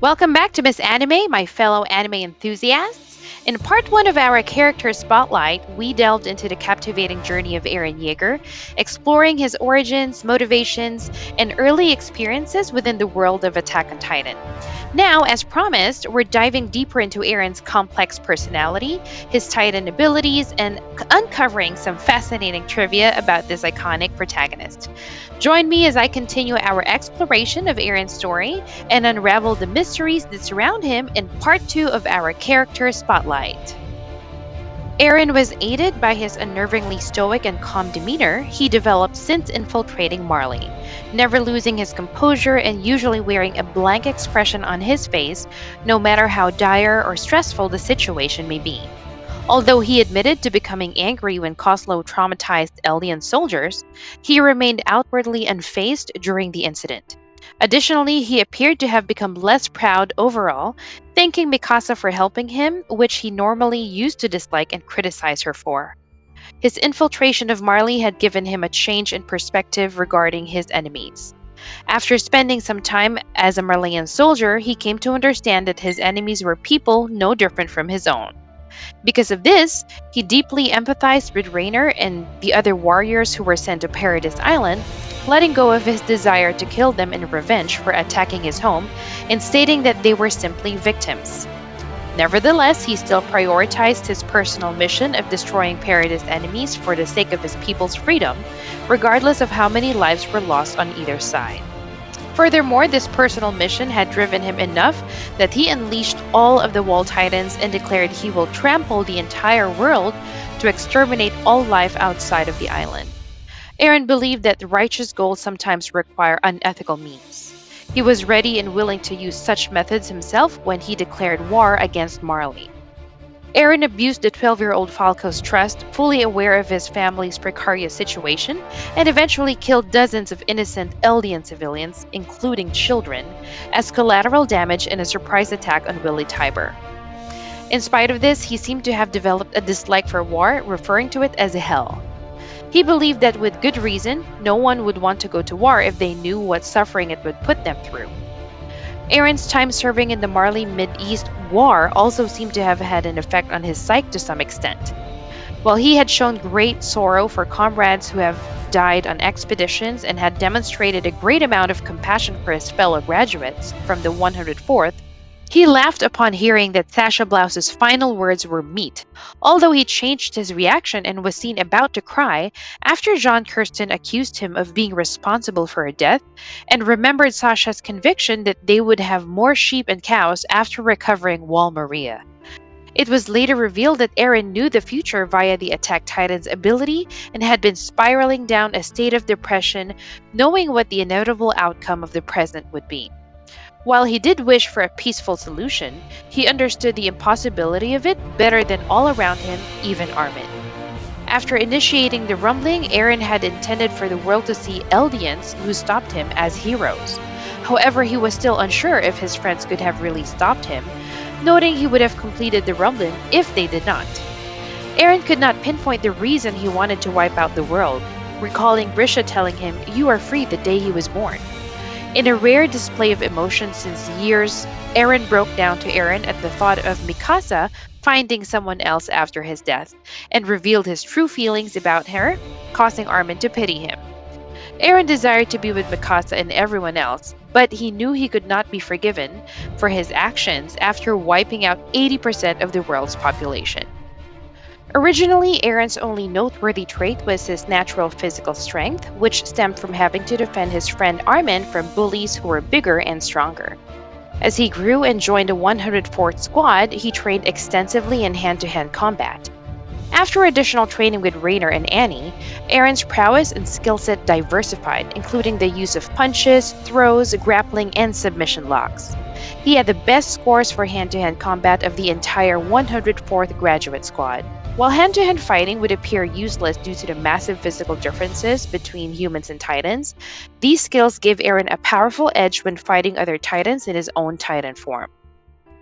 Welcome back to Miss Anime, my fellow anime enthusiasts. In part one of our character spotlight, we delved into the captivating journey of Eren Yeager, exploring his origins, motivations, and early experiences within the world of Attack on Titan. Now, as promised, we're diving deeper into Eren's complex personality, his Titan abilities, and uncovering some fascinating trivia about this iconic protagonist. Join me as I continue our exploration of Eren's story and unravel the mysteries that surround him in part two of our character spotlight. Eren was aided by his unnervingly stoic and calm demeanor he developed since infiltrating Marley, never losing his composure and usually wearing a blank expression on his face, no matter how dire or stressful the situation may be. Although he admitted to becoming angry when Koslow traumatized Eldian soldiers, he remained outwardly unfazed during the incident. Additionally, he appeared to have become less proud overall, thanking Mikasa for helping him, which he normally used to dislike and criticize her for. His infiltration of Marley had given him a change in perspective regarding his enemies. After spending some time as a Marleyan soldier, he came to understand that his enemies were people no different from his own. Because of this, he deeply empathized with Raynor and the other warriors who were sent to Paradise Island, letting go of his desire to kill them in revenge for attacking his home and stating that they were simply victims. Nevertheless, he still prioritized his personal mission of destroying Paradise enemies for the sake of his people's freedom, regardless of how many lives were lost on either side. Furthermore, this personal mission had driven him enough that he unleashed all of the Wall Titans and declared he will trample the entire world to exterminate all life outside of the island. Eren believed that righteous goals sometimes require unethical means. He was ready and willing to use such methods himself when he declared war against Marley. Eren abused the 12-year-old Falco's trust, fully aware of his family's precarious situation, and eventually killed dozens of innocent Eldian civilians, including children, as collateral damage in a surprise attack on Willy Tiber. In spite of this, he seemed to have developed a dislike for war, referring to it as hell. He believed that with good reason, no one would want to go to war if they knew what suffering it would put them through. Eren's time serving in the Marley Mid-East War also seemed to have had an effect on his psyche to some extent. While he had shown great sorrow for comrades who have died on expeditions and had demonstrated a great amount of compassion for his fellow graduates from the 104th, he laughed upon hearing that Sasha Blouse's final words were meat, although he changed his reaction and was seen about to cry after John Kirsten accused him of being responsible for her death and remembered Sasha's conviction that they would have more sheep and cows after recovering Wall Maria. It was later revealed that Eren knew the future via the Attack Titan's ability and had been spiraling down a state of depression, knowing what the inevitable outcome of the present would be. While he did wish for a peaceful solution, he understood the impossibility of it better than all around him, even Armin. After initiating the rumbling, Eren had intended for the world to see Eldians who stopped him as heroes. However, he was still unsure if his friends could have really stopped him, noting he would have completed the rumbling if they did not. Eren could not pinpoint the reason he wanted to wipe out the world, recalling Grisha telling him, "You are free" the day he was born. In a rare display of emotion since years, Eren broke down to Eren at the thought of Mikasa finding someone else after his death, and revealed his true feelings about her, causing Armin to pity him. Eren desired to be with Mikasa and everyone else, but he knew he could not be forgiven for his actions after wiping out 80% of the world's population. Originally, Eren's only noteworthy trait was his natural physical strength, which stemmed from having to defend his friend Armin from bullies who were bigger and stronger. As he grew and joined the 104th Squad, he trained extensively in hand to hand combat. After additional training with Raynor and Annie, Eren's prowess and skill set diversified, including the use of punches, throws, grappling, and submission locks. He had the best scores for hand to hand combat of the entire 104th Graduate Squad. While hand to hand fighting would appear useless due to the massive physical differences between humans and Titans, these skills give Eren a powerful edge when fighting other Titans in his own Titan form.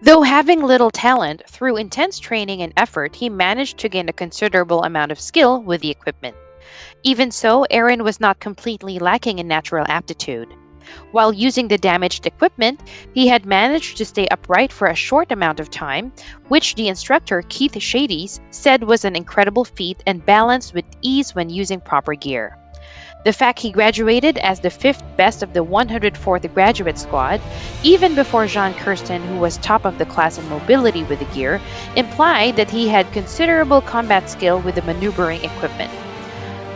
Though having little talent, through intense training and effort, he managed to gain a considerable amount of skill with the equipment. Even so, Eren was not completely lacking in natural aptitude. While using the damaged equipment, he had managed to stay upright for a short amount of time, which the instructor, Keith Shades, said was an incredible feat and balanced with ease when using proper gear. The fact he graduated as the fifth best of the 104th graduate squad, even before Jean Kirsten, who was top of the class in mobility with the gear, implied that he had considerable combat skill with the maneuvering equipment.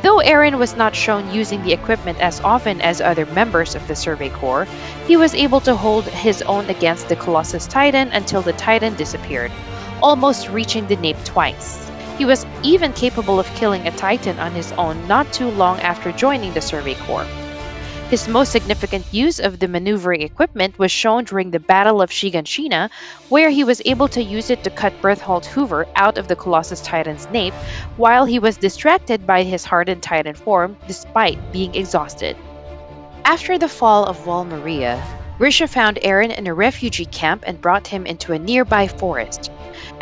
Though Eren was not shown using the equipment as often as other members of the Survey Corps, he was able to hold his own against the Colossus Titan until the Titan disappeared, almost reaching the nape twice. He was even capable of killing a Titan on his own not too long after joining the Survey Corps. His most significant use of the maneuvering equipment was shown during the Battle of Shiganshina, where he was able to use it to cut Berthold Hoover out of the Colossus Titan's nape while he was distracted by his hardened Titan form despite being exhausted. After the fall of Wall Maria, Grisha found Eren in a refugee camp and brought him into a nearby forest.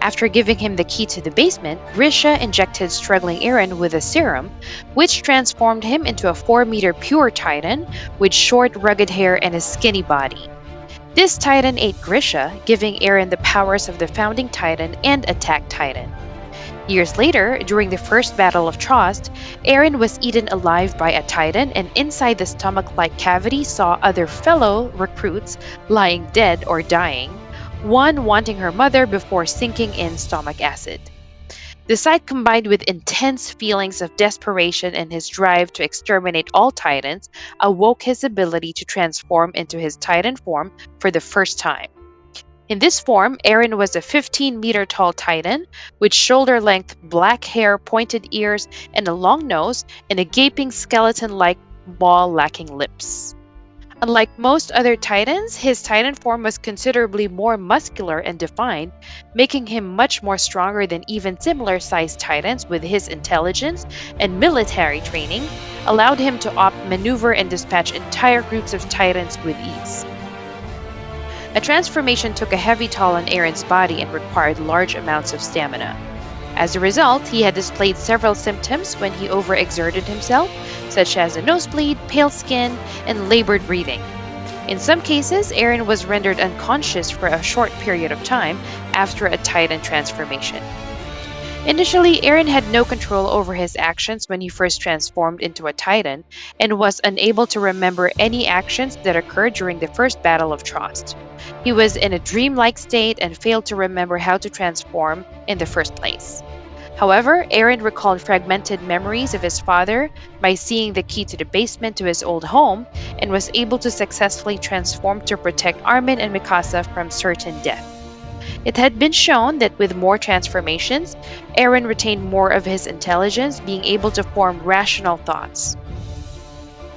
After giving him the key to the basement, Grisha injected struggling Eren with a serum, which transformed him into a 4-meter pure Titan with short, rugged hair and a skinny body. This Titan ate Grisha, giving Eren the powers of the Founding Titan and Attack Titan. Years later, during the first Battle of Trost, Eren was eaten alive by a Titan and inside the stomach-like cavity saw other fellow recruits lying dead or dying, one wanting her mother before sinking in stomach acid. The sight, combined with intense feelings of desperation and his drive to exterminate all Titans, awoke his ability to transform into his Titan form for the first time. In this form, Eren was a 15-meter tall Titan with shoulder-length black hair, pointed ears, and a long nose, and a gaping skeleton-like maw lacking lips. Unlike most other Titans, his Titan form was considerably more muscular and defined, making him much more stronger than even similar-sized Titans. With his intelligence and military training, allowed him to maneuver and dispatch entire groups of Titans with ease. A transformation took a heavy toll on Eren's body and required large amounts of stamina. As a result, he had displayed several symptoms when he overexerted himself, such as a nosebleed, pale skin, and labored breathing. In some cases, Eren was rendered unconscious for a short period of time after a Titan transformation. Initially, Eren had no control over his actions when he first transformed into a Titan, and was unable to remember any actions that occurred during the first Battle of Trost. He was in a dreamlike state and failed to remember how to transform in the first place. However, Eren recalled fragmented memories of his father by seeing the key to the basement to his old home, and was able to successfully transform to protect Armin and Mikasa from certain death. It had been shown that with more transformations, Eren retained more of his intelligence, being able to form rational thoughts.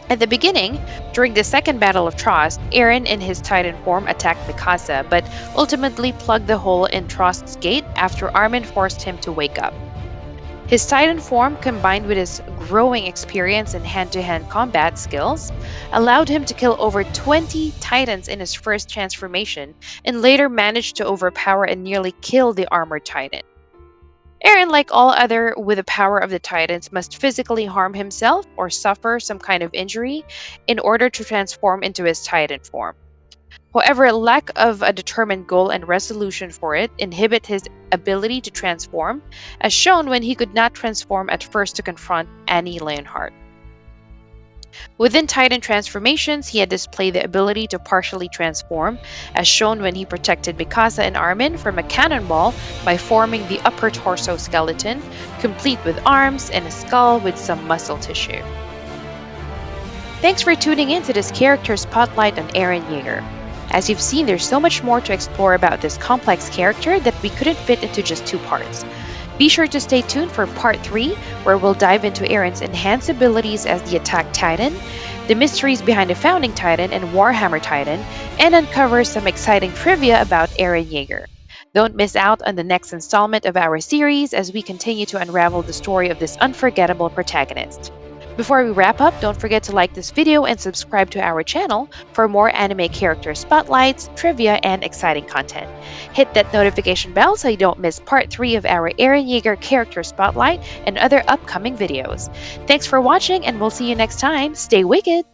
At the beginning, during the second Battle of Trost, Eren in his Titan form attacked Mikasa, but ultimately plugged the hole in Trost's gate after Armin forced him to wake up. His Titan form, combined with his growing experience in hand-to-hand combat skills, allowed him to kill over 20 Titans in his first transformation, and later managed to overpower and nearly kill the armored Titan. Eren, like all other with the power of the Titans, must physically harm himself or suffer some kind of injury in order to transform into his Titan form. However, lack of a determined goal and resolution for it inhibit his ability to transform, as shown when he could not transform at first to confront Annie Leonhardt. Within Titan transformations, he had displayed the ability to partially transform, as shown when he protected Mikasa and Armin from a cannonball by forming the upper torso skeleton, complete with arms and a skull with some muscle tissue. Thanks for tuning in to this character spotlight on Eren Yeager. As you've seen, there's so much more to explore about this complex character that we couldn't fit into just 2 parts. Be sure to stay tuned for part 3, where we'll dive into Eren's enhanced abilities as the Attack Titan, the mysteries behind the Founding Titan and Warhammer Titan, and uncover some exciting trivia about Eren Yeager. Don't miss out on the next installment of our series as we continue to unravel the story of this unforgettable protagonist. Before we wrap up, don't forget to like this video and subscribe to our channel for more anime character spotlights, trivia, and exciting content. Hit that notification bell so you don't miss part 3 of our Eren Yeager Character Spotlight and other upcoming videos. Thanks for watching, and we'll see you next time. Stay wicked!